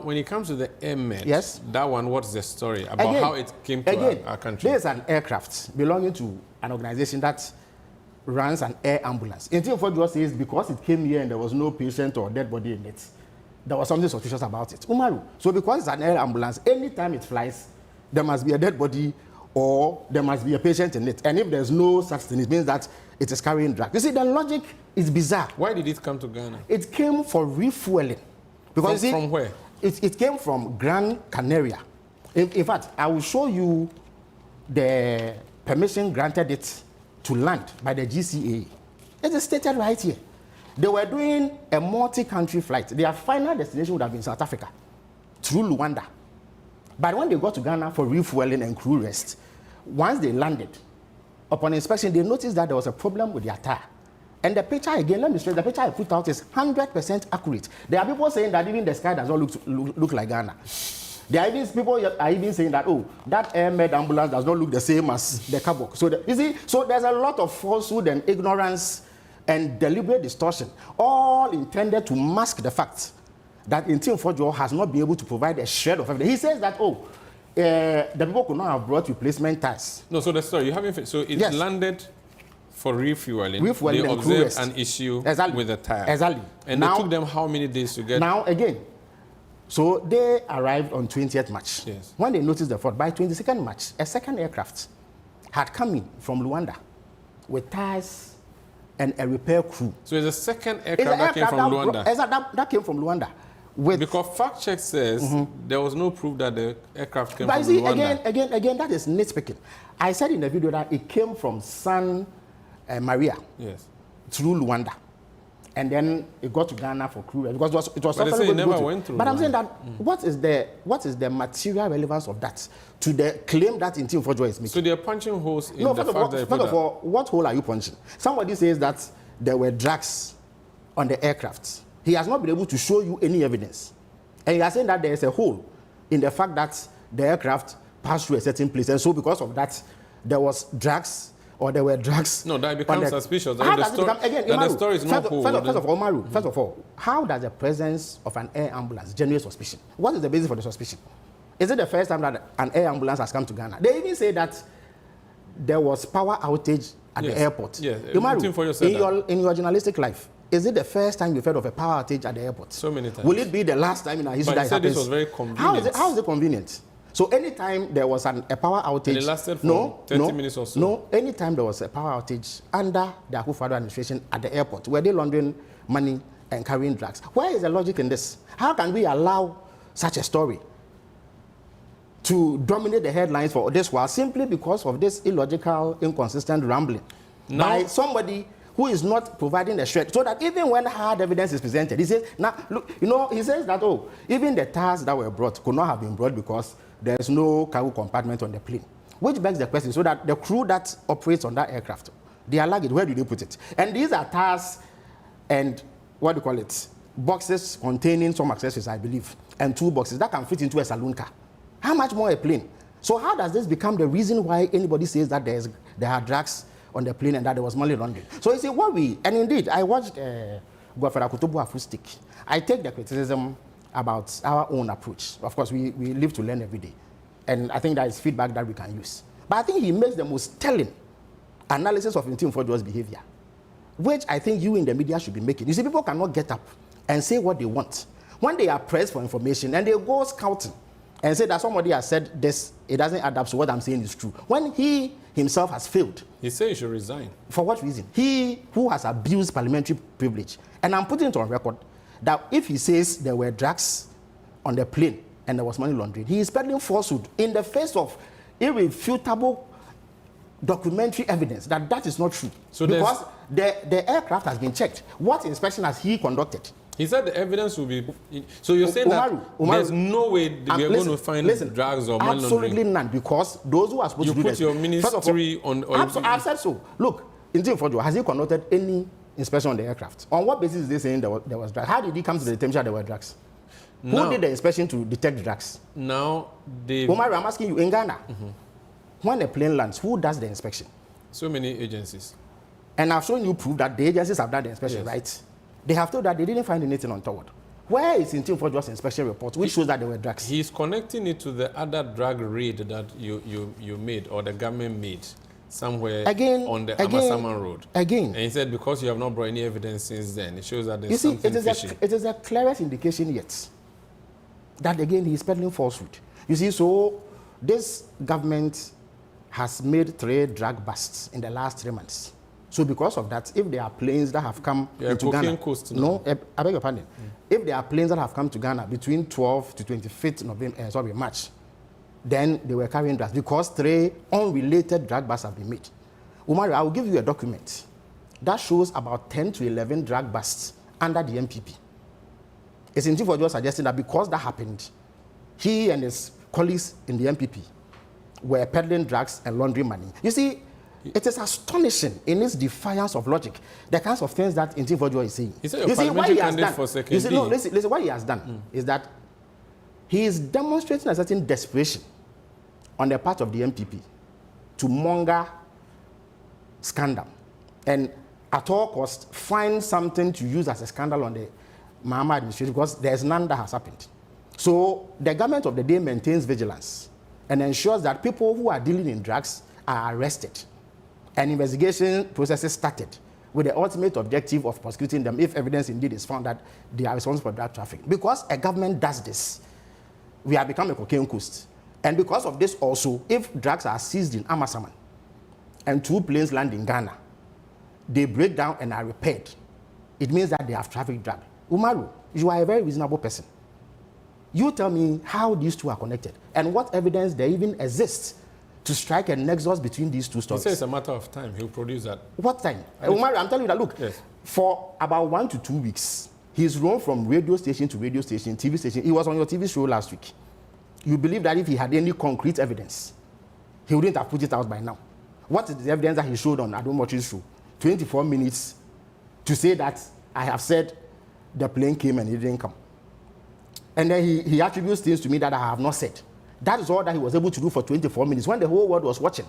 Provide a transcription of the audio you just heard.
When it comes to the airmed, yes, that one, what's the story about how it came to our country? There's an aircraft belonging to an organization that runs an air ambulance. Ntim Fourdjour says because it came here and there was no patient or dead body in it, there was something suspicious about it. Umaru, so because it's an air ambulance, anytime it flies, there must be a dead body or there must be a patient in it. And if there's no such thing, it means that it is carrying drugs. You see, the logic is bizarre. Why did it come to Ghana? It came for refueling. Because from where? It came from Gran Canaria. In fact, I will show you the permission granted it to land by the GCA. It is stated right here. They were doing a multi-country flight. Their final destination would have been South Africa, through Luanda. But when they got to Ghana for refueling and crew rest, once they landed, upon inspection, they noticed that there was a problem with their tire. And the picture, again, let me stress, the picture I put out is 100% accurate. There are people saying that even the sky does not look like Ghana. There are even people are even saying that, oh, that air-med ambulance does not look the same as the Kabok. So, you see, so there's a lot of falsehood and ignorance and deliberate distortion, all intended to mask the fact that Ntim Fourdjour has not been able to provide a shred of evidence. He says that, oh, the people could not have brought replacement tires. No, so the story, you haven't, so it landed for refueling. Refueling they and observed an issue with the tire. Exactly. And now, it took them how many days to get? Now, again, so they arrived on 20th March. Yes. When they noticed the fault, by 22nd March, a second aircraft had come in from Luanda with tires and a repair crew. So it's a second aircraft that came from Luanda? That came from Luanda. Because fact check says there was no proof that the aircraft came from see, Luanda. Again, that is nitpicking. I said in the video that it came from San Maria, yes, through Luanda, and then it got to Ghana for crew because it was. But they say it never went through. But I'm saying that what is the material relevance of that to the claim that Ntim Fourdjour is making? So they are punching holes in no, the fact that. First of all, what hole are you punching? Somebody says that there were drugs on the aircraft. He has not been able to show you any evidence, and he has saying that there is a hole in the fact that the aircraft passed through a certain place, and so because of that, there was drugs. Or there were drugs. No, that becomes suspicious. How does it become, again, Imaru, the story is not cool. First of all, how does the presence of an air ambulance generate suspicion? What is the basis for the suspicion? Is it the first time that an air ambulance has come to Ghana? They even say that there was power outage at the airport. Yes, Imaru, in your journalistic life, is it the first time you've heard of a power outage at the airport? So many times. Will it be the last time in our history that happens? This was very convenient. How is it convenient? So anytime there was a power outage, and it lasted for 30 minutes or so. No, anytime there was a power outage under the Akufo-Addo administration at the airport, were they laundering money and carrying drugs? Where is the logic in this? How can we allow such a story to dominate the headlines for this while simply because of this illogical, inconsistent rambling by somebody who is not providing the shred, so that even when hard evidence is presented, he says, now look, he says that, oh, even the tires that were brought could not have been brought because there is no cargo compartment on the plane. Which begs the question, so that the crew that operates on that aircraft, their luggage, where do they put it? And these are tires and, what do you call it, boxes containing some accessories, I believe, and 2 boxes that can fit into a saloon car. How much more a plane? So how does this become the reason why anybody says that there are drugs on the plane and that there was money laundering? So you see, and indeed, I watched Gwafera Kutubu Afustik. I take the criticism about our own approach. Of course, we live to learn every day. And I think that is feedback that we can use. But I think he makes the most telling analysis of Ntim Fourdjour's behavior, which I think you in the media should be making. You see, people cannot get up and say what they want. When they are pressed for information and they go scouting and say that somebody has said this, it doesn't add up, so what I'm saying is true. When he himself has failed. He said he should resign. For what reason? He who has abused parliamentary privilege. And I'm putting it on record that if he says there were drugs on the plane and there was money laundering, he is peddling falsehood in the face of irrefutable documentary evidence that is not true. So because the aircraft has been checked. What inspection has he conducted? He said the evidence will be... So you're saying that there's no way we are going to find drugs or money laundering? Absolutely none, because those who are supposed to do this... You put your ministry on... I've said so. Look, Ntim Fourdjour, has he conducted any inspection on the aircraft? On what basis is they saying there was drugs? How did he come to the determination there were drugs? Who did the inspection to detect drugs? Now, Omar, I'm asking you, in Ghana, when a plane lands, who does the inspection? So many agencies. And I've shown you proof that the agencies have done the inspection, right? They have told that they didn't find anything untoward. Where is Ntim Fourdjour's inspection report, which shows that there were drugs? He's connecting it to the other drug raid that you made, or the government made, somewhere on the Amasaman Road. And he said because you have not brought any evidence since then, it shows that there's something fishy. It is the clearest indication yet that, again, he is peddling falsehood. You see, so this government has made 3 drug busts in the last 3 months. So because of that, if there are planes that have come into Ghana, I beg your pardon, if there are planes that have come to Ghana between 12th to 25th March, then they were carrying drugs because 3 unrelated drug busts have been made. Umaru, I will give you a document that shows about 10 to 11 drug busts under the MPP. It's Ntim Fourdjour suggesting that because that happened, he and his colleagues in the MPP were peddling drugs and laundering money. You see, it is astonishing in its defiance of logic, the kinds of things that Ntim Fourdjour is saying. You see, what he has done, listen, what he has done is that he is demonstrating a certain desperation on the part of the MPP to monger scandal and at all costs find something to use as a scandal on the Mahama administration, because there's none that has happened. So the government of the day maintains vigilance and ensures that people who are dealing in drugs are arrested and investigation processes started with the ultimate objective of prosecuting them if evidence indeed is found that they are responsible for drug trafficking. Because a government does this, we have become a cocaine coast. And because of this also, if drugs are seized in Amasaman and 2 planes land in Ghana, they break down and are repaired, it means that they have trafficked drugs. Umaru, you are a very reasonable person. You tell me how these 2 are connected and what evidence there even exists to strike a nexus between these 2 stories. He says it's a matter of time. He'll produce that. What time? Umaru, I'm telling you that, look, for about 1 to 2 weeks, he's roamed from radio station to radio station, TV station. He was on your TV show last week. You believe that if he had any concrete evidence, he wouldn't have put it out by now. What is the evidence that he showed on Adomochi's show? 24 minutes to say that I have said the plane came and it didn't come. And then he attributes things to me that I have not said. That is all that he was able to do for 24 minutes when the whole world was watching.